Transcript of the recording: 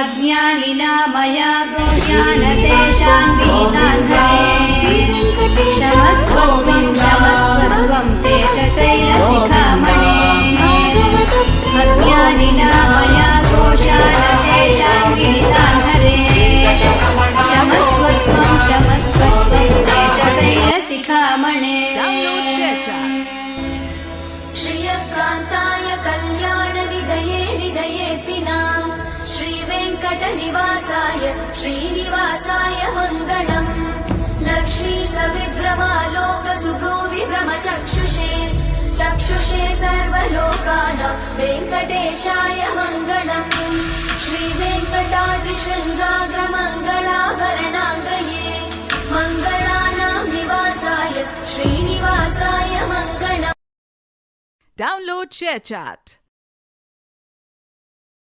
अज्ञानिना मया दोषान् तेषान् विहितान् हरे क्षमस्वत्वं क्षमस्वत्वं शेषशैलशिखामणे अज्ञानिना मया दोषान् तेषान् विहितान् हरे क्षमस्वत्वं क्षमस्वत्वं शेषशैलशिखामणे श्रियकान्ताय कल्याणनिधये निधयेतिनां श्रीवेङ्कटनिवासाय श्रीनिवासाय मङ्गलम् लक्ष्मी सविभ्रमालोकसुभ्रूविभ्रमचक्षुषे चक्षुषे सर्वलोकानां वेङ्कटेशाय मङ्गलम् श्रीवेङ्कटाद्रिशृङ्गाग्रमङ्गलाभरणाङ्गये मङ्गलानां निवासाय श्रीनिवासाय मङ्गलम्. Download ShareChat.